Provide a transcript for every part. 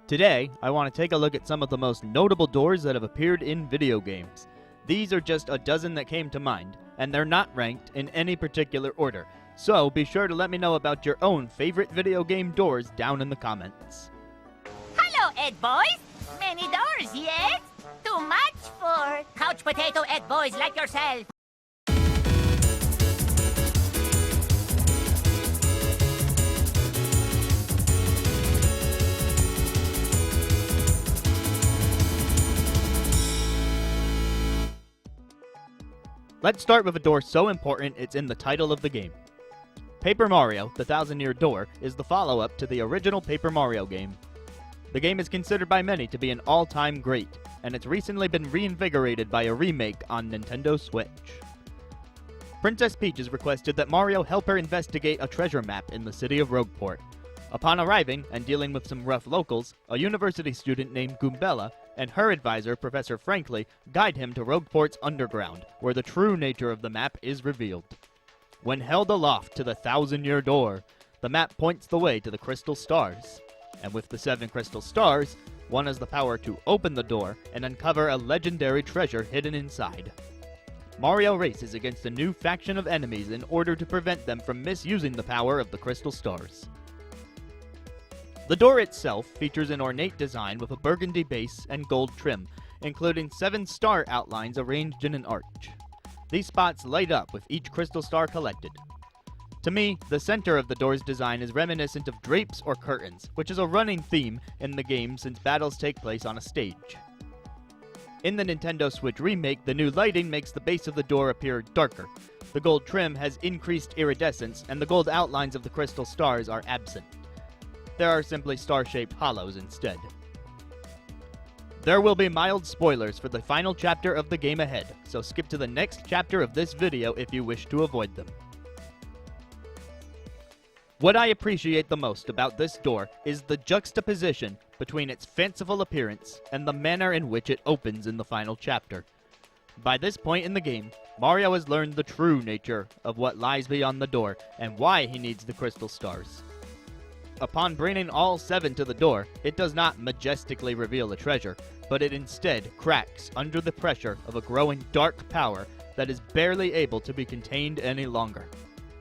Today, I want to take a look at some of the most notable doors that have appeared in video games. These are just a dozen that came to mind, and they're not ranked in any particular order, so be sure to let me know about your own favorite video game doors down in the comments. Hello, Ed Boys! Many doors, yes? Too much for couch potato Ed Boys like yourself. Let's start with a door so important it's in the title of the game. Paper Mario: The Thousand-Year Door is the follow-up to the original Paper Mario game. The game is considered by many to be an all-time great, and it's recently been reinvigorated by a remake on Nintendo Switch. Princess Peach has requested that Mario help her investigate a treasure map in the city of Rogueport. Upon arriving and dealing with some rough locals, a university student named Goombella and her advisor, Professor Frankly, guide him to Rogueport's underground, where the true nature of the map is revealed. When held aloft to the Thousand-Year Door, the map points the way to the Crystal Stars. And with the 7 Crystal Stars, one has the power to open the door and uncover a legendary treasure hidden inside. Mario races against a new faction of enemies in order to prevent them from misusing the power of the Crystal Stars. The door itself features an ornate design with a burgundy base and gold trim, including 7 star outlines arranged in an arch. These spots light up with each crystal star collected. To me, the center of the door's design is reminiscent of drapes or curtains, which is a running theme in the game since battles take place on a stage. In the Nintendo Switch remake, the new lighting makes the base of the door appear darker. The gold trim has increased iridescence, and the gold outlines of the crystal stars are absent. There are simply star-shaped hollows instead. There will be mild spoilers for the final chapter of the game ahead, so skip to the next chapter of this video if you wish to avoid them. What I appreciate the most about this door is the juxtaposition between its fanciful appearance and the manner in which it opens in the final chapter. By this point in the game, Mario has learned the true nature of what lies beyond the door and why he needs the crystal stars. Upon bringing all 7 to the door, it does not majestically reveal the treasure, but it instead cracks under the pressure of a growing dark power that is barely able to be contained any longer.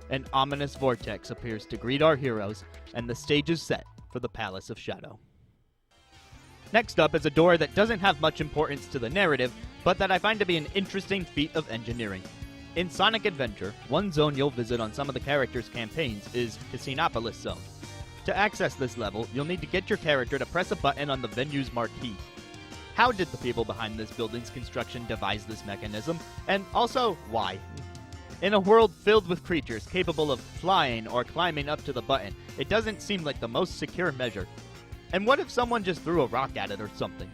An ominous vortex appears to greet our heroes, and the stage is set for the Palace of Shadow. Next up is a door that doesn't have much importance to the narrative, but that I find to be an interesting feat of engineering. In Sonic Adventure, one zone you'll visit on some of the characters' campaigns is Casinopolis Zone. To access this level, you'll need to get your character to press a button on the venue's marquee. How did the people behind this building's construction devise this mechanism? And also, why? In a world filled with creatures capable of flying or climbing up to the button, it doesn't seem like the most secure measure. And what if someone just threw a rock at it or something?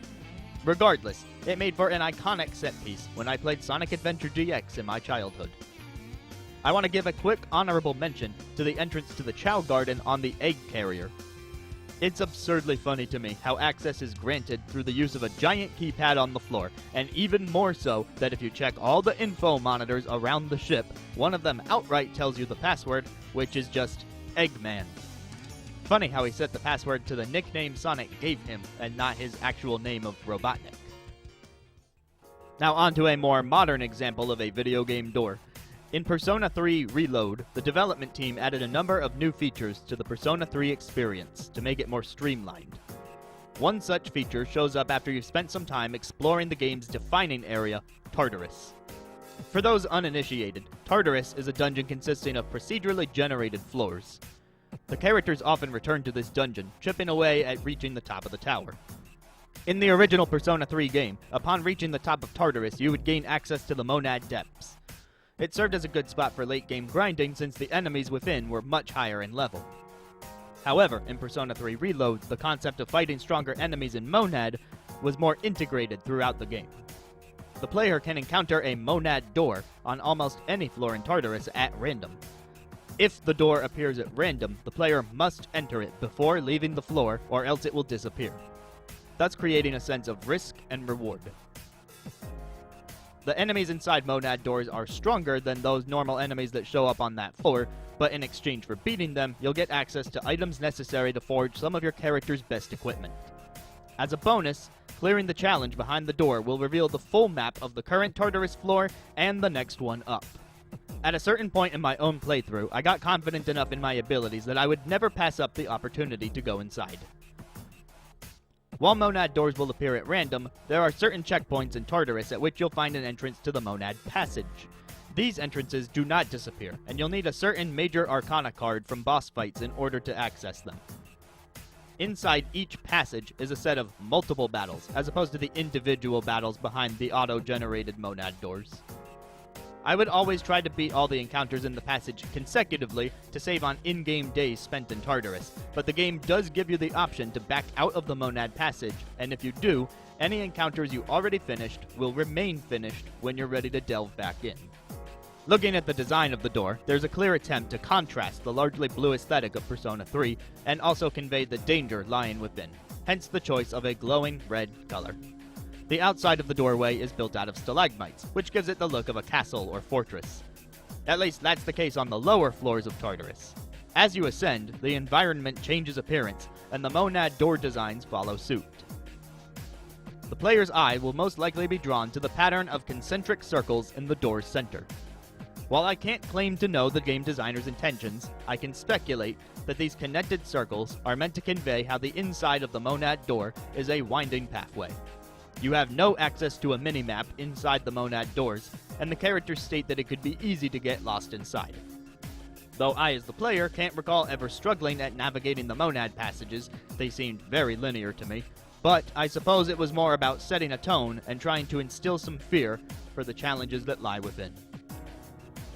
Regardless, it made for an iconic set piece when I played Sonic Adventure GX in my childhood. I want to give a quick honorable mention to the entrance to the Chow Garden on the Egg Carrier. It's absurdly funny to me how access is granted through the use of a giant keypad on the floor, and even more so that if you check all the info monitors around the ship, one of them outright tells you the password, which is just Eggman. Funny how he set the password to the nickname Sonic gave him, and not his actual name of Robotnik. Now on to a more modern example of a video game door. In Persona 3 Reload, the development team added a number of new features to the Persona 3 experience to make it more streamlined. One such feature shows up after you've spent some time exploring the game's defining area, Tartarus. For those uninitiated, Tartarus is a dungeon consisting of procedurally generated floors. The characters often return to this dungeon, chipping away at reaching the top of the tower. In the original Persona 3 game, upon reaching the top of Tartarus, you would gain access to the Monad Depths. It served as a good spot for late-game grinding since the enemies within were much higher in level. However, in Persona 3 Reload, the concept of fighting stronger enemies in Monad was more integrated throughout the game. The player can encounter a Monad door on almost any floor in Tartarus at random. If the door appears at random, the player must enter it before leaving the floor, or else it will disappear, thus creating a sense of risk and reward. The enemies inside Monad doors are stronger than those normal enemies that show up on that floor, but in exchange for beating them, you'll get access to items necessary to forge some of your character's best equipment. As a bonus, clearing the challenge behind the door will reveal the full map of the current Tartarus floor and the next one up. At a certain point in my own playthrough, I got confident enough in my abilities that I would never pass up the opportunity to go inside. While Monad doors will appear at random, there are certain checkpoints in Tartarus at which you'll find an entrance to the Monad Passage. These entrances do not disappear, and you'll need a certain major arcana card from boss fights in order to access them. Inside each passage is a set of multiple battles, as opposed to the individual battles behind the auto-generated Monad doors. I would always try to beat all the encounters in the passage consecutively to save on in-game days spent in Tartarus, but the game does give you the option to back out of the Monad Passage, and if you do, any encounters you already finished will remain finished when you're ready to delve back in. Looking at the design of the door, there's a clear attempt to contrast the largely blue aesthetic of Persona 3 and also convey the danger lying within, hence the choice of a glowing red color. The outside of the doorway is built out of stalagmites, which gives it the look of a castle or fortress. At least that's the case on the lower floors of Tartarus. As you ascend, the environment changes appearance, and the Monad door designs follow suit. The player's eye will most likely be drawn to the pattern of concentric circles in the door's center. While I can't claim to know the game designer's intentions, I can speculate that these connected circles are meant to convey how the inside of the Monad door is a winding pathway. You have no access to a mini-map inside the Monad doors, and the characters state that it could be easy to get lost inside. Though I, as the player, can't recall ever struggling at navigating the Monad passages, they seemed very linear to me, but I suppose it was more about setting a tone and trying to instill some fear for the challenges that lie within.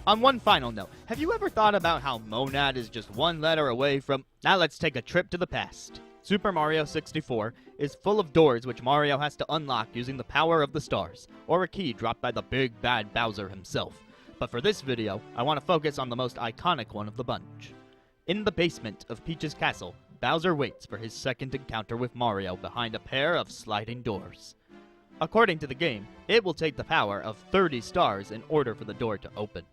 On one final note, have you ever thought about how Monad is just one letter away from... Now let's take a trip to the past. Super Mario 64 is full of doors which Mario has to unlock using the power of the stars, or a key dropped by the big bad Bowser himself. But for this video, I want to focus on the most iconic one of the bunch. In the basement of Peach's castle, Bowser waits for his second encounter with Mario behind a pair of sliding doors. According to the game, it will take the power of 30 stars in order for the door to open.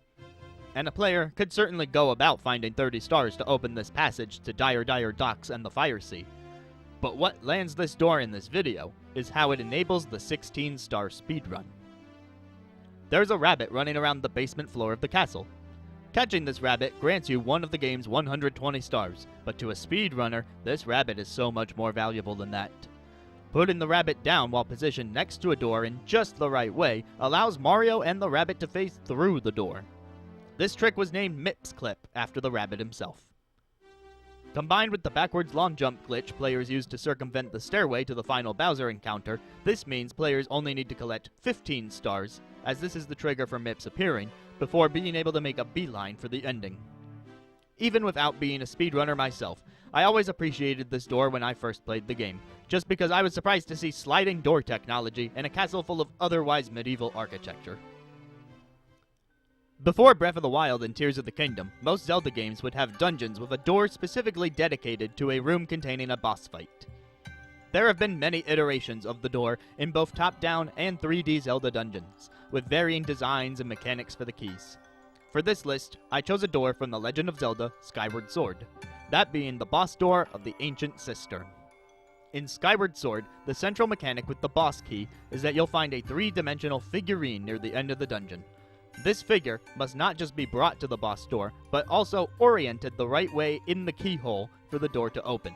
And a player could certainly go about finding 30 stars to open this passage to Dire Docks and the Fire Sea. But what lands this door in this video is how it enables the 16-star speedrun. There's a rabbit running around the basement floor of the castle. Catching this rabbit grants you one of the game's 120 stars, but to a speedrunner, this rabbit is so much more valuable than that. Putting the rabbit down while positioned next to a door in just the right way allows Mario and the rabbit to face through the door. This trick was named Mips Clip after the rabbit himself. Combined with the backwards long jump glitch players use to circumvent the stairway to the final Bowser encounter, this means players only need to collect 15 stars, as this is the trigger for Mips appearing, before being able to make a beeline for the ending. Even without being a speedrunner myself, I always appreciated this door when I first played the game, just because I was surprised to see sliding door technology in a castle full of otherwise medieval architecture. Before Breath of the Wild and Tears of the Kingdom, most Zelda games would have dungeons with a door specifically dedicated to a room containing a boss fight. There have been many iterations of the door in both top-down and 3D Zelda dungeons, with varying designs and mechanics for the keys. For this list, I chose a door from The Legend of Zelda: Skyward Sword, that being the boss door of the Ancient Cistern. In Skyward Sword, the central mechanic with the boss key is that you'll find a 3-dimensional figurine near the end of the dungeon. This figure must not just be brought to the boss door, but also oriented the right way in the keyhole for the door to open.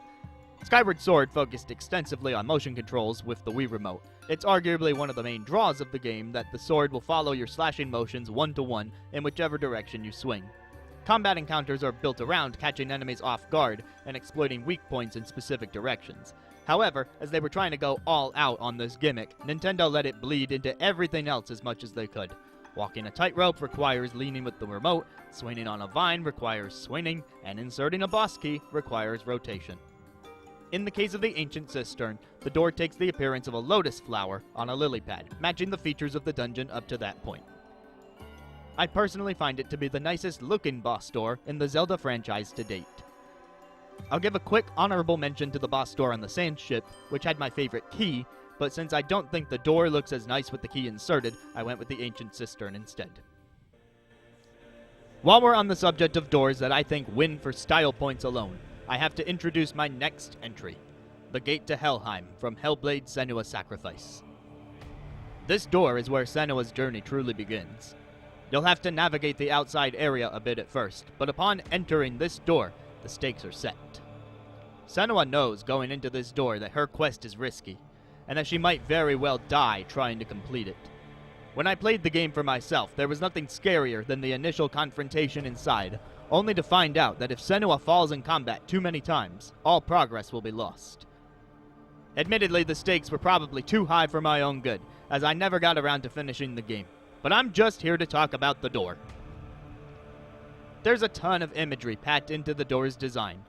Skyward Sword focused extensively on motion controls with the Wii Remote. It's arguably one of the main draws of the game that the sword will follow your slashing motions one-to-one in whichever direction you swing. Combat encounters are built around catching enemies off guard and exploiting weak points in specific directions. However, as they were trying to go all out on this gimmick, Nintendo let it bleed into everything else as much as they could. Walking a tightrope requires leaning with the remote, swinging on a vine requires swinging, and inserting a boss key requires rotation. In the case of the Ancient Cistern, the door takes the appearance of a lotus flower on a lily pad, matching the features of the dungeon up to that point. I personally find it to be the nicest looking boss door in the Zelda franchise to date. I'll give a quick honorable mention to the boss door on the Sand Ship, which had my favorite key, but since I don't think the door looks as nice with the key inserted, I went with the Ancient Cistern instead. While we're on the subject of doors that I think win for style points alone, I have to introduce my next entry, the gate to Helheim from Hellblade Senua's Sacrifice. This door is where Senua's journey truly begins. You'll have to navigate the outside area a bit at first, but upon entering this door, the stakes are set. Senua knows going into this door that her quest is risky, and that she might very well die trying to complete it. When I played the game for myself, there was nothing scarier than the initial confrontation inside, only to find out that if Senua falls in combat too many times, all progress will be lost. Admittedly, the stakes were probably too high for my own good, as I never got around to finishing the game, but I'm just here to talk about the door. There's a ton of imagery packed into the door's design.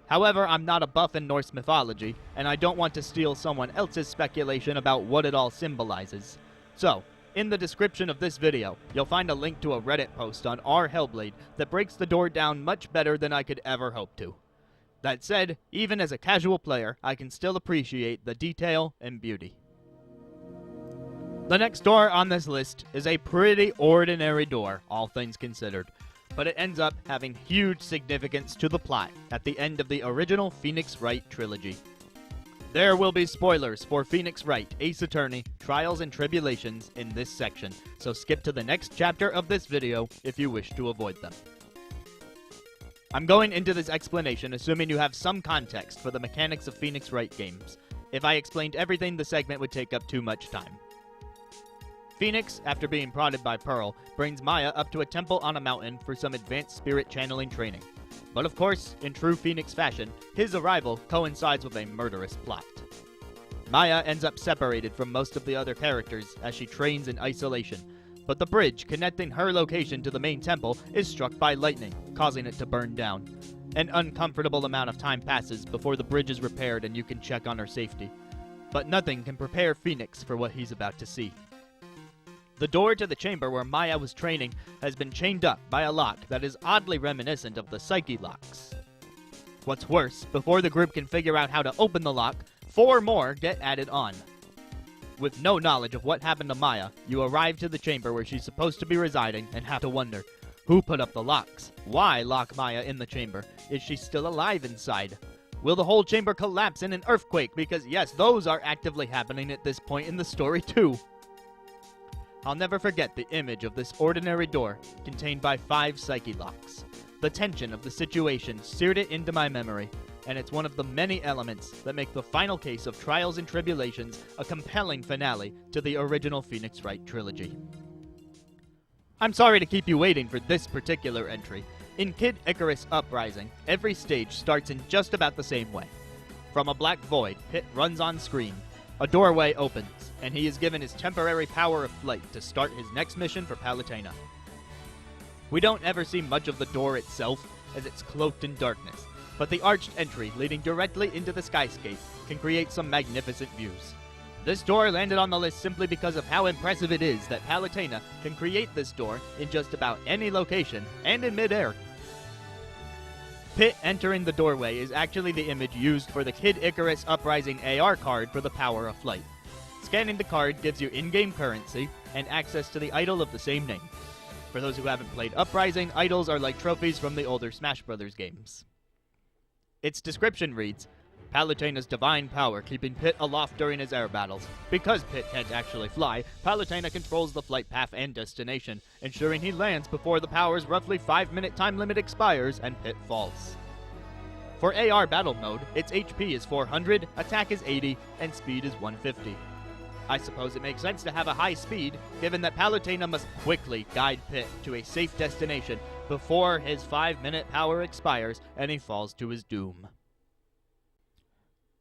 However, I'm not a buff in Norse mythology, and I don't want to steal someone else's speculation about what it all symbolizes. So, in the description of this video, you'll find a link to a Reddit post on our Hellblade that breaks the door down much better than I could ever hope to. That said, even as a casual player, I can still appreciate the detail and beauty. The next door on this list is a pretty ordinary door, all things considered, but it ends up having huge significance to the plot at the end of the original Phoenix Wright trilogy. There will be spoilers for Phoenix Wright, Ace Attorney, Trials and Tribulations in this section, so skip to the next chapter of this video if you wish to avoid them. I'm going into this explanation assuming you have some context for the mechanics of Phoenix Wright games. If I explained everything, the segment would take up too much time. Phoenix, after being prodded by Pearl, brings Maya up to a temple on a mountain for some advanced spirit channeling training. But of course, in true Phoenix fashion, his arrival coincides with a murderous plot. Maya ends up separated from most of the other characters as she trains in isolation, but the bridge connecting her location to the main temple is struck by lightning, causing it to burn down. An uncomfortable amount of time passes before the bridge is repaired and you can check on her safety. But nothing can prepare Phoenix for what he's about to see. The door to the chamber where Maya was training has been chained up by a lock that is oddly reminiscent of the Psyche locks. What's worse, before the group can figure out how to open the lock, 4 more get added on. With no knowledge of what happened to Maya, you arrive to the chamber where she's supposed to be residing and have to wonder, who put up the locks? Why lock Maya in the chamber? Is she still alive inside? Will the whole chamber collapse in an earthquake? Because yes, those are actively happening at this point in the story too. I'll never forget the image of this ordinary door, contained by 5 Psyche locks. The tension of the situation seared it into my memory, and it's one of the many elements that make the final case of Trials and Tribulations a compelling finale to the original Phoenix Wright trilogy. I'm sorry to keep you waiting for this particular entry. In Kid Icarus Uprising, every stage starts in just about the same way. From a black void, Pit runs on screen. A doorway opens, and he is given his temporary power of flight to start his next mission for Palutena. We don't ever see much of the door itself, as it's cloaked in darkness, but the arched entry leading directly into the skyscape can create some magnificent views. This door landed on the list simply because of how impressive it is that Palutena can create this door in just about any location and in midair. Pit entering the doorway is actually the image used for the Kid Icarus Uprising AR card for the power of flight. Scanning the card gives you in-game currency and access to the idol of the same name. For those who haven't played Uprising, idols are like trophies from the older Smash Bros. Games. Its description reads, Palutena's divine power keeping Pit aloft during his air battles. Because Pit can't actually fly, Palutena controls the flight path and destination, ensuring he lands before the power's roughly 5-minute time limit expires and Pit falls. For AR battle mode, its HP is 400, attack is 80, and speed is 150. I suppose it makes sense to have a high speed, given that Palutena must quickly guide Pit to a safe destination before his 5-minute power expires and he falls to his doom.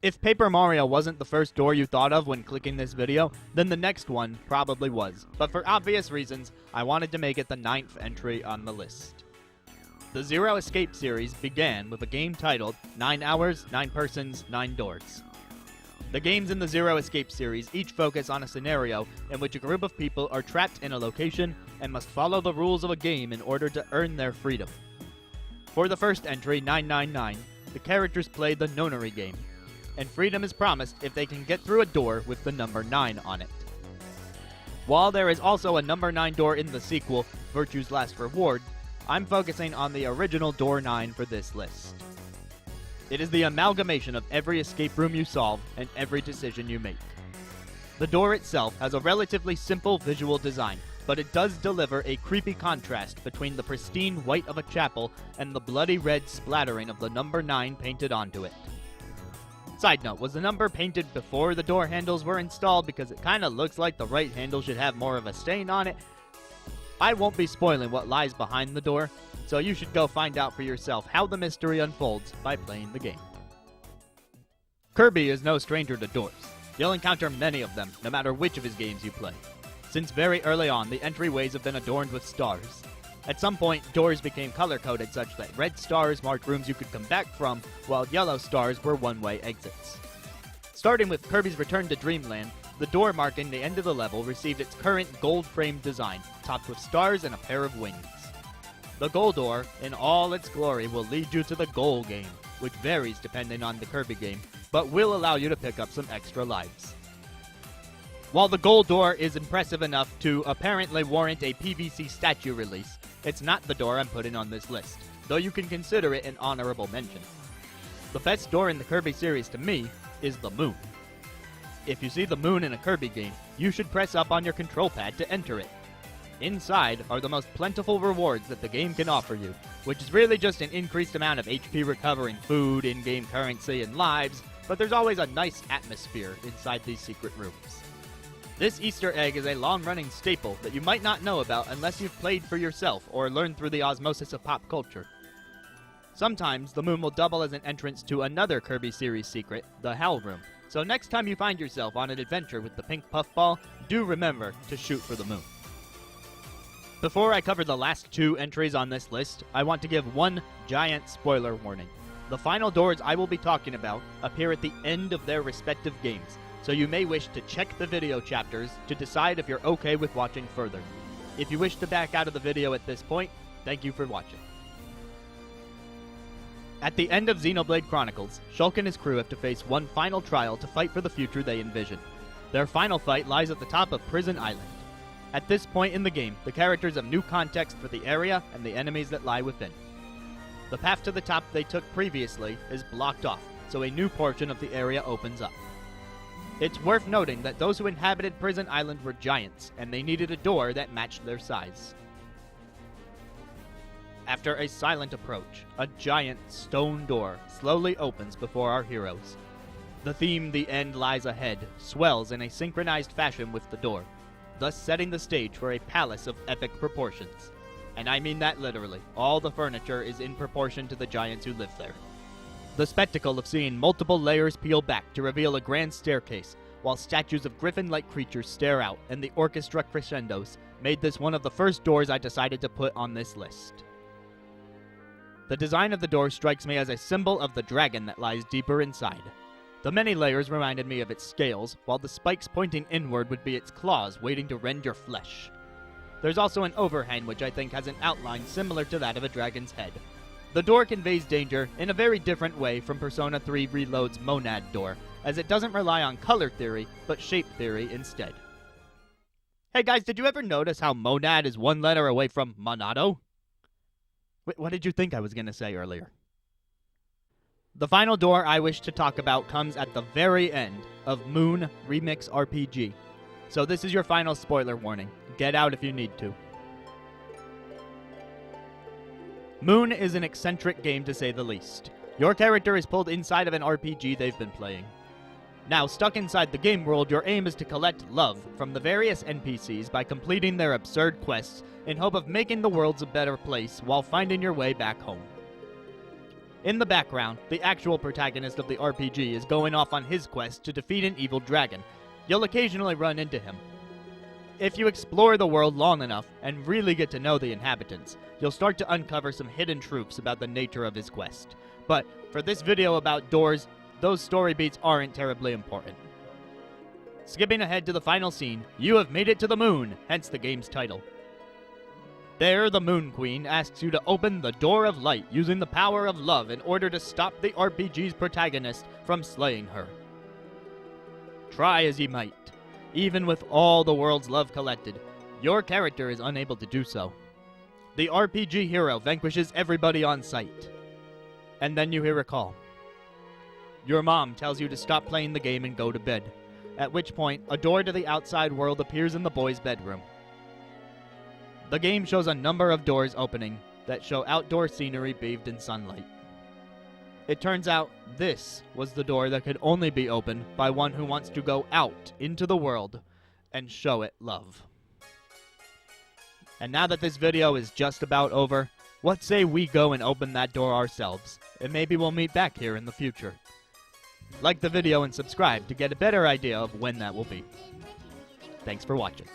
If Paper Mario wasn't the first door you thought of when clicking this video, then the next one probably was. But for obvious reasons, I wanted to make it the 9th entry on the list. The Zero Escape series began with a game titled 9 Hours, 9 Persons, 9 Doors. The games in the Zero Escape series each focus on a scenario in which a group of people are trapped in a location and must follow the rules of a game in order to earn their freedom. For the first entry, 999, the characters play the Nonary game, and freedom is promised if they can get through a door with the number 9 on it. While there is also a number 9 door in the sequel, Virtue's Last Reward, I'm focusing on the original door 9 for this list. It is the amalgamation of every escape room you solve and every decision you make. The door itself has a relatively simple visual design, but it does deliver a creepy contrast between the pristine white of a chapel and the bloody red splattering of the number 9 painted onto it. Side note, was the number painted before the door handles were installed, because it kinda looks like the right handle should have more of a stain on it? I won't be spoiling what lies behind the door, so you should go find out for yourself how the mystery unfolds by playing the game. Kirby is no stranger to doors. You'll encounter many of them, no matter which of his games you play. Since very early on, the entryways have been adorned with stars. At some point, doors became color-coded such that red stars marked rooms you could come back from, while yellow stars were one-way exits. Starting with Kirby's Return to Dreamland, the door marking the end of the level received its current gold-framed design, topped with stars and a pair of wings. The gold door, in all its glory, will lead you to the goal game, which varies depending on the Kirby game, but will allow you to pick up some extra lives. While the gold door is impressive enough to apparently warrant a PVC statue release, it's not the door I'm putting on this list, though you can consider it an honorable mention. The best door in the Kirby series to me is the moon. If you see the moon in a Kirby game, you should press up on your control pad to enter it. Inside are the most plentiful rewards that the game can offer you, which is really just an increased amount of HP recovering food, in-game currency, and lives, but there's always a nice atmosphere inside these secret rooms. This Easter egg is a long-running staple that you might not know about unless you've played for yourself or learned through the osmosis of pop culture. Sometimes, the moon will double as an entrance to another Kirby series secret, the Hell Room, so next time you find yourself on an adventure with the pink puffball, do remember to shoot for the moon. Before I cover the last 2 entries on this list, I want to give one giant spoiler warning. The final doors I will be talking about appear at the end of their respective games, so you may wish to check the video chapters to decide if you're okay with watching further. If you wish to back out of the video at this point, thank you for watching. At the end of Xenoblade Chronicles, Shulk and his crew have to face one final trial to fight for the future they envision. Their final fight lies at the top of Prison Island. At this point in the game, the characters have new context for the area and the enemies that lie within. The path to the top they took previously is blocked off, so a new portion of the area opens up. It's worth noting that those who inhabited Prison Island were giants, and they needed a door that matched their size. After a silent approach, a giant stone door slowly opens before our heroes. The theme, "The End Lies Ahead," swells in a synchronized fashion with the door, thus setting the stage for a palace of epic proportions. And I mean that literally. All the furniture is in proportion to the giants who live there. The spectacle of seeing multiple layers peel back to reveal a grand staircase, while statues of griffin-like creatures stare out and the orchestra crescendos, made this one of the first doors I decided to put on this list. The design of the door strikes me as a symbol of the dragon that lies deeper inside. The many layers reminded me of its scales, while the spikes pointing inward would be its claws waiting to rend your flesh. There's also an overhang which I think has an outline similar to that of a dragon's head. The door conveys danger in a very different way from Persona 3 Reload's Monad door, as it doesn't rely on color theory, but shape theory instead. Hey guys, did you ever notice how Monad is one letter away from Monado? Wait, what did you think I was going to say earlier? The final door I wish to talk about comes at the very end of Moon Remix RPG. So this is your final spoiler warning. Get out if you need to. Moon is an eccentric game to say the least. Your character is pulled inside of an RPG they've been playing. Now, stuck inside the game world, your aim is to collect love from the various NPCs by completing their absurd quests in hope of making the world a better place while finding your way back home. In the background, the actual protagonist of the RPG is going off on his quest to defeat an evil dragon. You'll occasionally run into him. If you explore the world long enough and really get to know the inhabitants, you'll start to uncover some hidden truths about the nature of his quest. But for this video about doors, those story beats aren't terribly important. Skipping ahead to the final scene, you have made it to the moon, hence the game's title. There, the Moon Queen asks you to open the Door of Light using the power of love in order to stop the RPG's protagonist from slaying her. Try as ye might, even with all the world's love collected, your character is unable to do so. The RPG hero vanquishes everybody on sight. And then you hear a call. Your mom tells you to stop playing the game and go to bed, at which point a door to the outside world appears in the boy's bedroom. The game shows a number of doors opening that show outdoor scenery bathed in sunlight. It turns out this was the door that could only be opened by one who wants to go out into the world and show it love. And now that this video is just about over, what say we go and open that door ourselves, and maybe we'll meet back here in the future. Like the video and subscribe to get a better idea of when that will be. Thanks for watching.